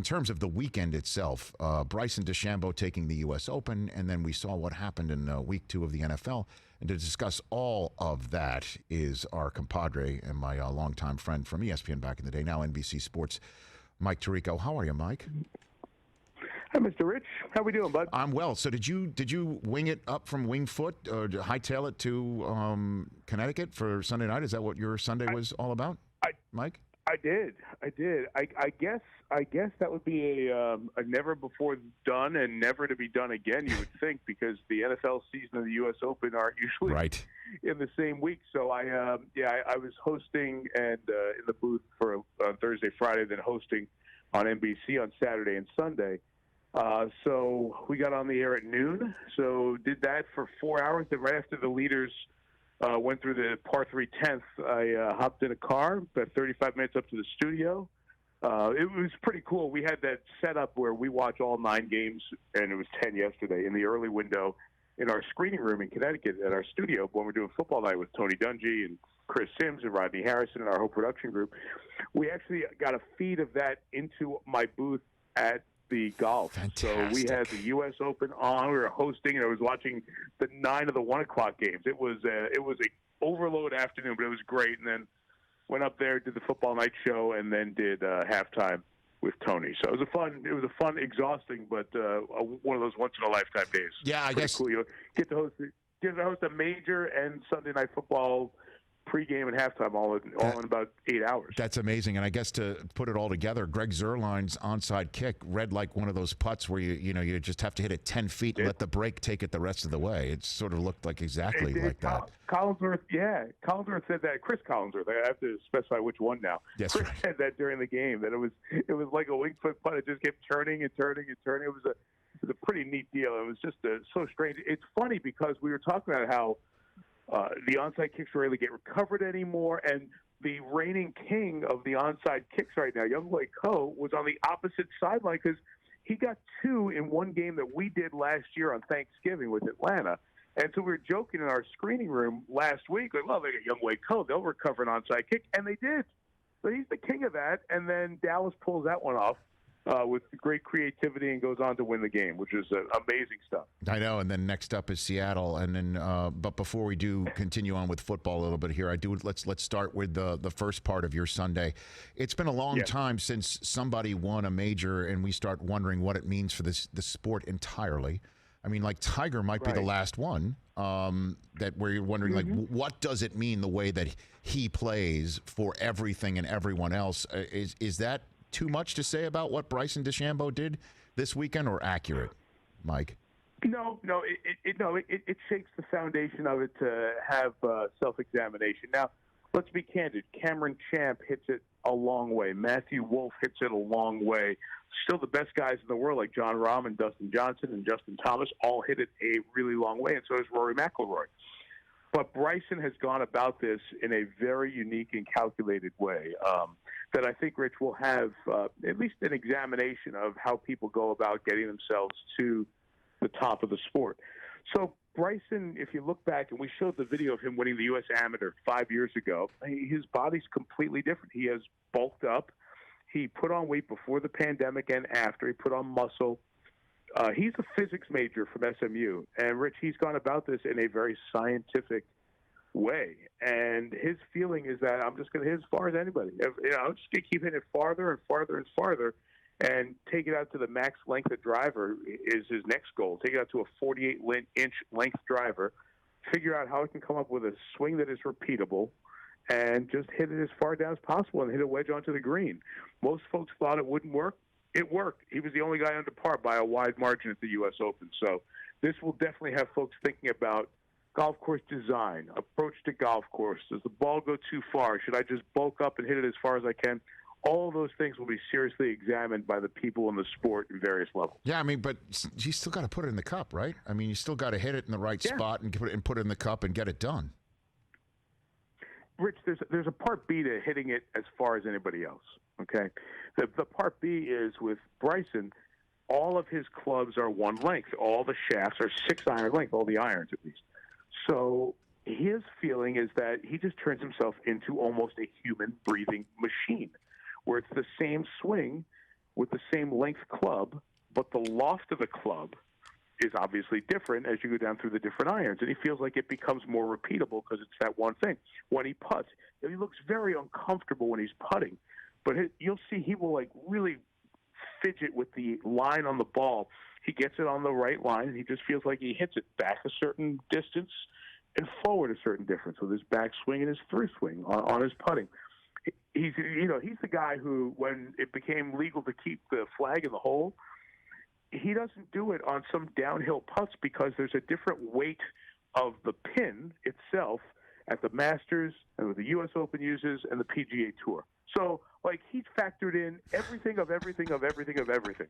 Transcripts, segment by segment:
In terms of the weekend itself, Bryson DeChambeau taking the U.S. Open, and then we saw what happened in week 2 of the NFL. And to discuss all of that is our compadre and my longtime friend from ESPN back in the day, now NBC Sports, Mike Tirico. How are you, Mike? Hi, Mr. Rich. How we doing, bud? I'm well. So did you wing it up from Wingfoot or hightail it to Connecticut for Sunday night? Is that what your Sunday was all about, Mike? I did. I guess that would be a never before done and never to be done again, you would think, because the NFL season and the U.S. Open aren't usually in the same week. So I was hosting and in the booth for Thursday, Friday, then hosting on NBC on Saturday and Sunday. So we got on the air at noon. So did that for 4 hours. Then right after the leaders went through the par 3 10th, I hopped in a car, about 35 minutes up to the studio. It was pretty cool. We had that setup where we watch all 9 games, and it was 10 yesterday, in the early window in our screening room in Connecticut at our studio when we're doing football night with Tony Dungy and Chris Sims and Rodney Harrison and our whole production group. We actually got a feed of that into my booth at the golf. Fantastic. So we had the U.S. Open on. We were hosting, and I was watching the 9 of the 1 o'clock games. It was a overload afternoon, but it was great. And then went up there, did the football night show, and then did halftime with Tony. So it was a fun, exhausting, but one of those once in a lifetime days. Yeah, I guess cool. You get to host a major and Sunday night football pregame and halftime all in about 8 hours. That's amazing. And I guess to put it all together, Greg Zuerlein's onside kick read like one of those putts where you just have to hit it 10 feet and let the break take it the rest of the way. It sort of looked like exactly like that. Collinsworth said that. Chris Collinsworth, I have to specify which one now. Yes, Chris said that during the game, that it was like a Wingfoot putt. It just kept turning and turning and turning. It was a pretty neat deal. It was just so strange. It's funny because we were talking about how the onside kicks were able to get recovered anymore, and the reigning king of the onside kicks right now, Younghoe Ko, was on the opposite sideline because he got 2 in one game that we did last year on Thanksgiving with Atlanta. And so we were joking in our screening room last week, like, well, they got Younghoe Ko, they'll recover an onside kick, and they did. So he's the king of that, and then Dallas pulls that one off with great creativity and goes on to win the game, which is amazing stuff. I know, and then next up is Seattle, and then but before we do continue on with football a little bit here, let's start with the first part of your Sunday. It's been a long time since somebody won a major, and we start wondering what it means for the sport entirely. I mean, like Tiger might be the last one that where you're wondering, like, what does it mean the way that he plays for everything and everyone else? Is that too much to say about what Bryson DeChambeau did this weekend, or accurate, Mike? No, it shakes the foundation of it to have self-examination. Now, let's be candid. Cameron Champ hits it a long way. Matthew Wolff hits it a long way. Still the best guys in the world, like John Rahm and Dustin Johnson and Justin Thomas, all hit it a really long way, and so does Rory McIlroy. But Bryson has gone about this in a very unique and calculated way that I think, Rich, will have at least an examination of how people go about getting themselves to the top of the sport. So Bryson, if you look back, and we showed the video of him winning the U.S. Amateur 5 years ago, his body's completely different. He has bulked up. He put on weight before the pandemic and after. He put on muscle. He's a physics major from SMU. And, Rich, he's gone about this in a very scientific way. And his feeling is that I'm just going to hit as far as anybody. I'm just going to keep hitting it farther and farther and farther and take it out to the max length of driver is his next goal. Take it out to a 48-inch length driver, figure out how it can come up with a swing that is repeatable, and just hit it as far down as possible and hit a wedge onto the green. Most folks thought it wouldn't work. It worked. He was the only guy under par by a wide margin at the U.S. Open. So this will definitely have folks thinking about golf course design, approach to golf course. Does the ball go too far? Should I just bulk up and hit it as far as I can? All of those things will be seriously examined by the people in the sport in various levels. Yeah, I mean, but you still got to put it in the cup, right? I mean, you still got to hit it in the right spot and put it in the cup and get it done. Rich, there's a part B to hitting it as far as anybody else, okay? The part B is with Bryson, all of his clubs are one length. All the shafts are 6-iron length, all the irons at least. So his feeling is that he just turns himself into almost a human breathing machine, where it's the same swing with the same length club, but the loft of the club is obviously different as you go down through the different irons, and he feels like it becomes more repeatable because it's that one thing. When he putts, he looks very uncomfortable when he's putting, but you'll see he will like really fidget with the line on the ball. He gets it on the right line, and he just feels like he hits it back a certain distance and forward a certain difference with his backswing and his through swing on his putting. He's the guy who, when it became legal to keep the flag in the hole, he doesn't do it on some downhill putts because there's a different weight of the pin itself at the Masters and what the U.S. Open uses and the PGA Tour. So, like, he's factored in everything of everything of everything of everything.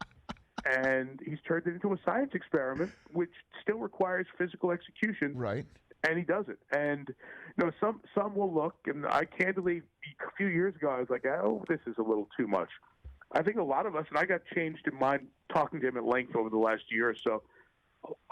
And he's turned it into a science experiment, which still requires physical execution. Right. And he does it. And, some will look, and I candidly, a few years ago, I was like, oh, this is a little too much. I think a lot of us, and I got changed in mind talking to him at length over the last year or so,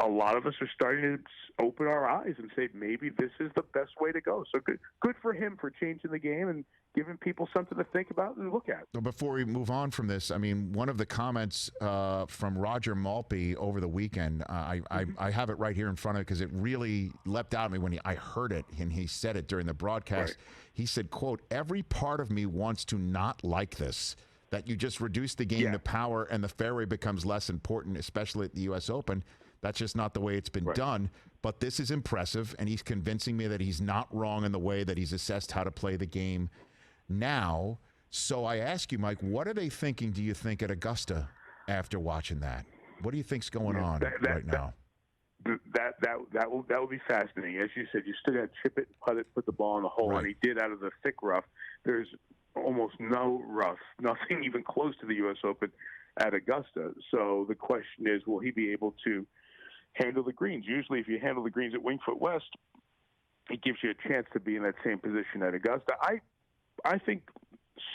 a lot of us are starting to open our eyes and say maybe this is the best way to go. So good for him for changing the game and giving people something to think about and look at. Before we move on from this, I mean, one of the comments from Roger Maltby over the weekend, I have it right here in front of it because it really leapt out at me when I heard it, and he said it during the broadcast. Right. He said, quote, "Every part of me wants to not like this, that you just reduce the game to power and the fairway becomes less important, especially at the U.S. Open. That's just not the way it's been done. But this is impressive, and he's convincing me that he's not wrong in the way that he's assessed how to play the game now." So I ask you, Mike, what are they thinking, do you think, at Augusta after watching that? What do you think's going on right now? That will be fascinating. As you said, you still got to chip it, putt it, put the ball in the hole, and he did out of the thick rough. There's almost no rough, nothing even close to the U.S. Open at Augusta. So the question is, will he be able to handle the greens? Usually if you handle the greens at Wingfoot West, it gives you a chance to be in that same position at Augusta. I think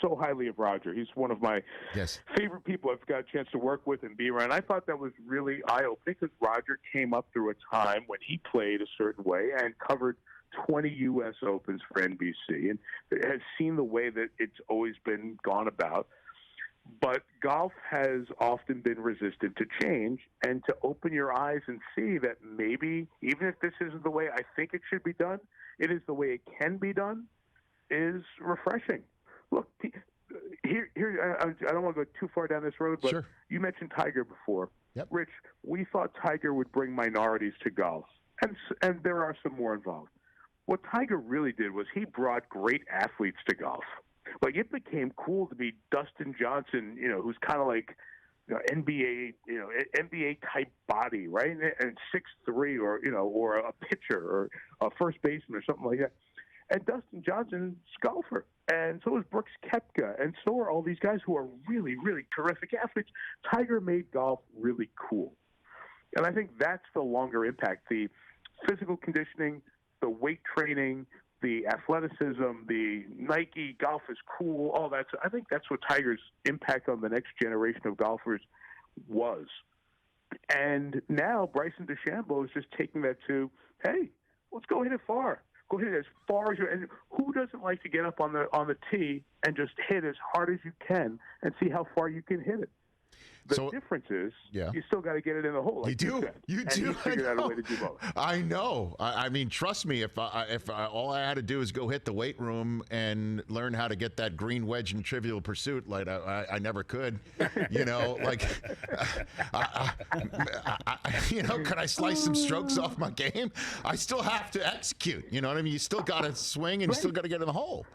so highly of Roger. He's one of my favorite people I've got a chance to work with and be around. I thought that was really eye-opening because Roger came up through a time when he played a certain way and covered 20 U.S. Opens for NBC and has seen the way that it's always been gone about. But golf has often been resistant to change, and to open your eyes and see that maybe, even if this isn't the way I think it should be done, it is the way it can be done, is refreshing. Look, here I don't want to go too far down this road, but you mentioned Tiger before. Yep. Rich, we thought Tiger would bring minorities to golf, and there are some more involved. What Tiger really did was he brought great athletes to golf. Like, it became cool to be Dustin Johnson, who's kind of like NBA, NBA type body, right? And 6'3", or a pitcher or a first baseman or something like that. And Dustin Johnson's a golfer, and so is Brooks Koepka, and so are all these guys who are really, really terrific athletes. Tiger made golf really cool, and I think that's the longer impact: the physical conditioning, the weight training, the athleticism, the Nike golf is cool, all that. So I think that's what Tiger's impact on the next generation of golfers was. And now Bryson DeChambeau is just taking that to, hey, let's go hit it far. Go hit it as far as you. And who doesn't like to get up on the tee and just hit as hard as you can and see how far you can hit it? The difference is you still got to get it in the hole. Like you do. You do. And figured out a way to do both. I know. I mean, trust me. If all I had to do is go hit the weight room and learn how to get that green wedge in Trivial Pursuit, like I never could. Like, could I slice some strokes off my game? I still have to execute. You know what I mean? You still got to swing and you still got to get in the hole.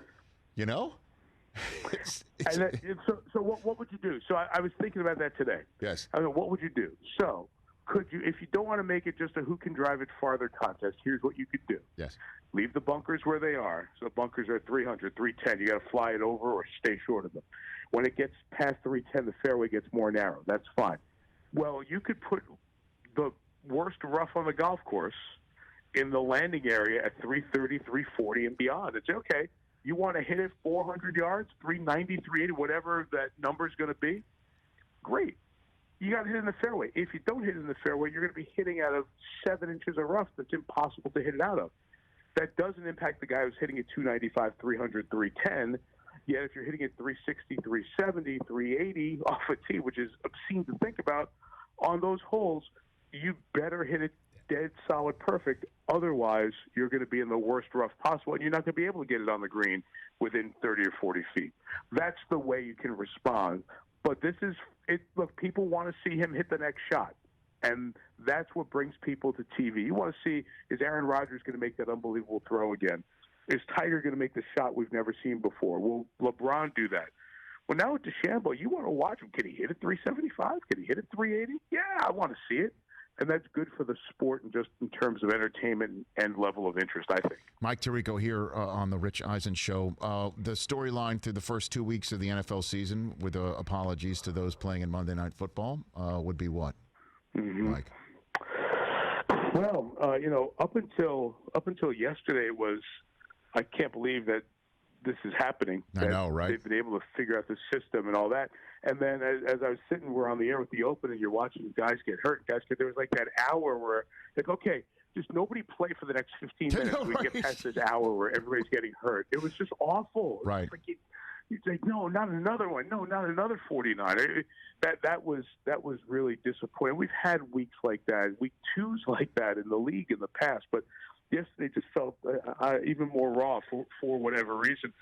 So what would you do? So I was thinking about that today. Yes. I mean, what would you do? So could you, if you don't want to make it just a who can drive it farther contest, here's what you could do. Yes. Leave the bunkers where they are. So bunkers are 300, 310. You got to fly it over or stay short of them. When it gets past 310, the fairway gets more narrow. That's fine. Well, you could put the worst rough on the golf course in the landing area at 330, 340 and beyond. It's okay. You want to hit it 400 yards, 390, 380, whatever that number is going to be? Great. You got to hit it in the fairway. If you don't hit it in the fairway, you're going to be hitting out of 7 inches of rough that's impossible to hit it out of. That doesn't impact the guy who's hitting at 295, 300, 310. Yet if you're hitting it 360, 370, 380 off a tee, which is obscene to think about, on those holes, you better hit it dead solid perfect. Otherwise, you're going to be in the worst rough possible, and you're not going to be able to get it on the green within 30 or 40 feet. That's the way you can respond. But this is it. Look, people want to see him hit the next shot, and that's what brings people to TV. You want to see, is Aaron Rodgers going to make that unbelievable throw again? Is Tiger going to make the shot we've never seen before? Will LeBron do that? Well, now with DeChambeau, you want to watch him. Can he hit it 375? Can he hit it 380? Yeah, I want to see it. And that's good for the sport and just in terms of entertainment and level of interest, I think. Mike Tirico here on the Rich Eisen Show. The storyline through the first 2 weeks of the NFL season, with apologies to those playing in Monday Night Football, would be what, Mike? Well, up until yesterday, it was, I can't believe that this is happening. I know, right? They've been able to figure out the system and all that. And then as I was sitting, we're on the air with the Open, and you're watching guys get hurt. There was like that hour where, like, okay, just nobody play for the next 15 minutes. Right. We get past this hour where everybody's getting hurt. It was just awful. Right. It's like, no, not another one. No, not another 49. That was really disappointing. We've had weeks like that, week twos like that in the league in the past, but yesterday just felt even more raw for whatever reason.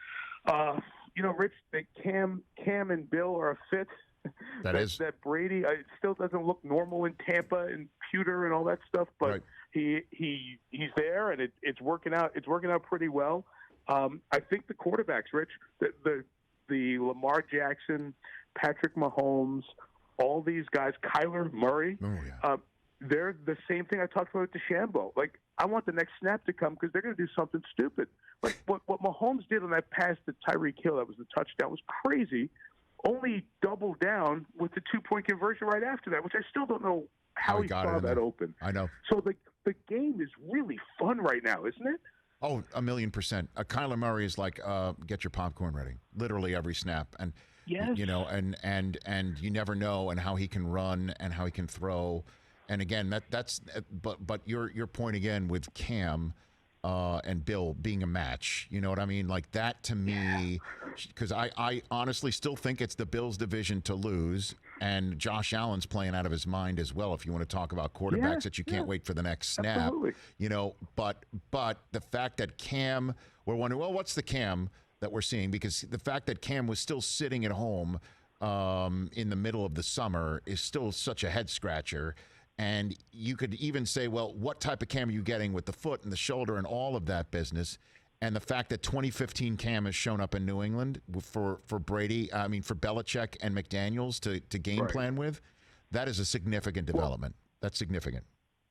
Rich, that Cam and Bill are a fit. That Brady it still doesn't look normal in Tampa and Pewter and all that stuff, but right. he's there, and it's working out. It's working out pretty well. I think the quarterbacks, Rich, the Lamar Jackson, Patrick Mahomes, all these guys, Kyler Murray. Oh, yeah. They're the same thing I talked about with DeChambeau. Like, I want the next snap to come because they're going to do something stupid. Like what Mahomes did on that pass to Tyreek Hill, that was the touchdown, was crazy. Only doubled down with the 2-point conversion right after that, which I still don't know how he saw that open. I know. So the game is really fun right now, isn't it? Oh, 1,000,000%. Kyler Murray is like, get your popcorn ready, literally every snap, and yes. and you never know, and how he can run and how he can throw. And again, but your point again with Cam and Bill being a match, you know what I mean? Like that to me, because I honestly still think it's the Bills' division to lose, and Josh Allen's playing out of his mind as well. If you want to talk about quarterbacks that you can't wait for the next snap, absolutely. But the fact that Cam, we're wondering, well, what's the Cam that we're seeing? Because the fact that Cam was still sitting at home in the middle of the summer is still such a head scratcher. And you could even say, well, what type of Cam are you getting with the foot and the shoulder and all of that business? And the fact that 2015 Cam has shown up in New England for Brady, for Belichick and McDaniels to game plan with, that is a significant development. That's significant.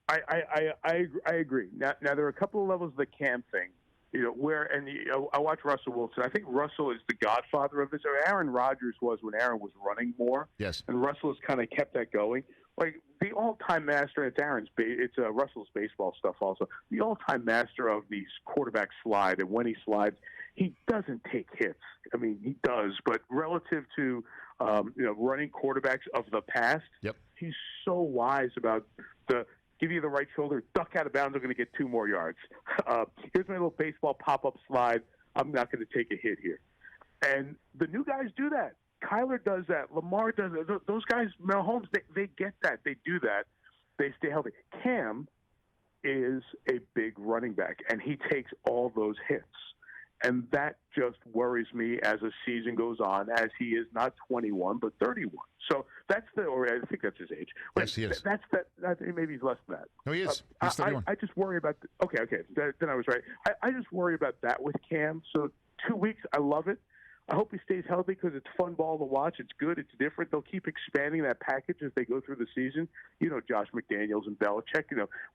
I agree. Now there are a couple of levels of the Cam thing. I watch Russell Wilson. I think Russell is the godfather of this. Aaron Rodgers was when Aaron was running more. Yes. And Russell has kind of kept that going. Like the all-time master, it's Russell's baseball stuff also. The all-time master of the quarterback slide, and when he slides, he doesn't take hits. I mean, he does, but relative to running quarterbacks of the past, he's so wise about give you the right shoulder, duck out of bounds, I'm going to get 2 more yards. Here's my little baseball pop-up slide. I'm not going to take a hit here. And the new guys do that. Kyler does that. Lamar does that. Those guys, Mahomes, they get that. They do that. They stay healthy. Cam is a big running back, and he takes all those hits. And that just worries me as the season goes on, as he is not 21, but 31. So I think that's his age. Yes, he is. Maybe he's less than that. No, he is. He's 31. I just worry about okay. Then I was right. I just worry about that with Cam. So 2 weeks, I love it. I hope he stays healthy because it's fun ball to watch. It's good. It's different. They'll keep expanding that package as they go through the season. Josh McDaniels and Belichick,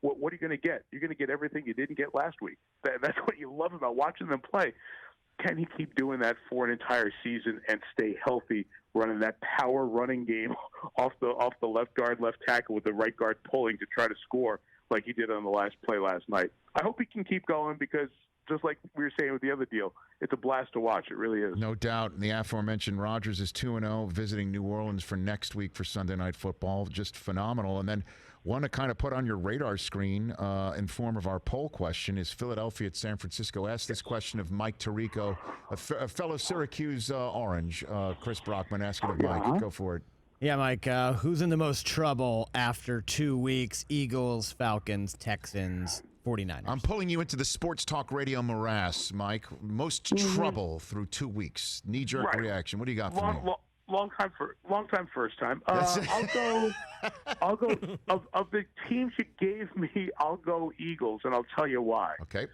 what are you going to get? You're going to get everything you didn't get last week. That's what you love about watching them play. Can he keep doing that for an entire season and stay healthy, running that power running game off the left guard, left tackle with the right guard pulling to try to score like he did on the last play last night? I hope he can keep going because just like we were saying with the other deal, it's a blast to watch. It really is. No doubt. And the aforementioned Rodgers is 2-0, visiting New Orleans for next week for Sunday Night Football. Just phenomenal. And then one to kind of put on your radar screen in form of our poll question is Philadelphia at San Francisco. Ask this question of Mike Tirico, a fellow Syracuse Orange. Chris Brockman asking of Mike. Go for it. Yeah, Mike, who's in the most trouble after 2 weeks? Eagles, Falcons, Texans, 49ers. I'm pulling you into the sports talk radio morass, Mike. Most trouble through 2 weeks. Knee-jerk reaction. What do you got for me? Long time, first time. I'll go of the teams you gave me. I'll go Eagles, and I'll tell you why. Okay.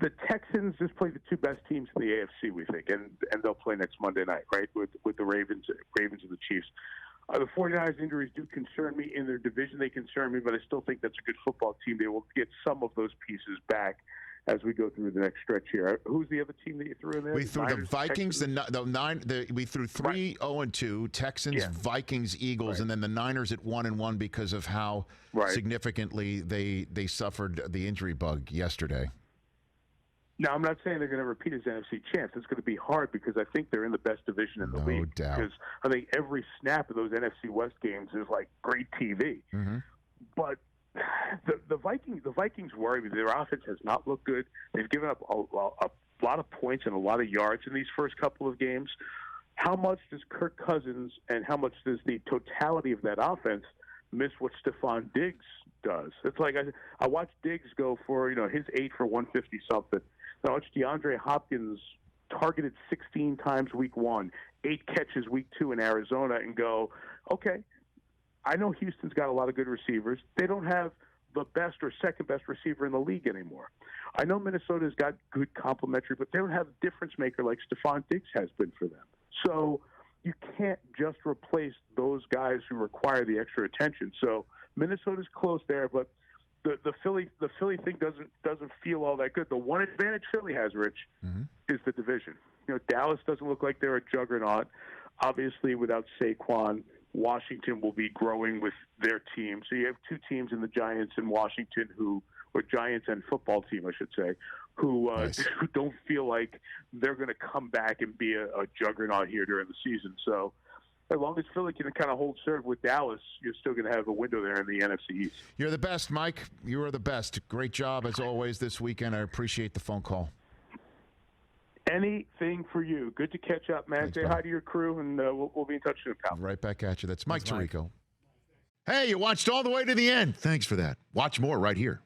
The Texans just played the two best teams in the AFC, we think, and they'll play next Monday night, right, with the Ravens and the Chiefs. The 49ers injuries do concern me. In their division, they concern me, but I still think that's a good football team. They will get some of those pieces back as we go through the next stretch here. Who's the other team that you threw in there? We threw the Vikings, we threw 3 0-2, Texans, Vikings, Eagles, and then the Niners at 1-1 because of how significantly they suffered the injury bug yesterday. Now, I'm not saying they're going to repeat as NFC champs. It's going to be hard because I think they're in the best division in the league. No doubt. Because I think every snap of those NFC West games is like great TV. Mm-hmm. But the Vikings worry me. Their offense has not looked good. They've given up a lot of points and a lot of yards in these first couple of games. How much does Kirk Cousins and how much does the totality of that offense miss what Stephon Diggs does? It's like I watched Diggs go for his 8 for 150 something. I watched DeAndre Hopkins targeted 16 times week 1, 8 catches week 2 in Arizona, and go, okay, I know Houston's got a lot of good receivers. They don't have the best or second best receiver in the league anymore. I know Minnesota's got good complementary, but they don't have a difference maker like Stephon Diggs has been for them. So you can't just replace those guys who require the extra attention. So Minnesota's close there, but the Philly thing doesn't feel all that good. The one advantage Philly has, Rich, is the division. Dallas doesn't look like they're a juggernaut. Obviously, without Saquon, Washington will be growing with their team. So you have two teams in the Giants and Washington or Giants and football team, I should say, who don't feel like they're going to come back and be a juggernaut here during the season. So as long as Philly can kind of hold serve with Dallas, you're still going to have a window there in the NFC East. You're the best, Mike. You are the best. Great job, as always, this weekend. I appreciate the phone call. Anything for you. Good to catch up, man. Thanks, Say hi to your crew, and we'll be in touch soon, pal. Right back at you. That's Mike Tirico. Hey, you watched all the way to the end. Thanks for that. Watch more right here.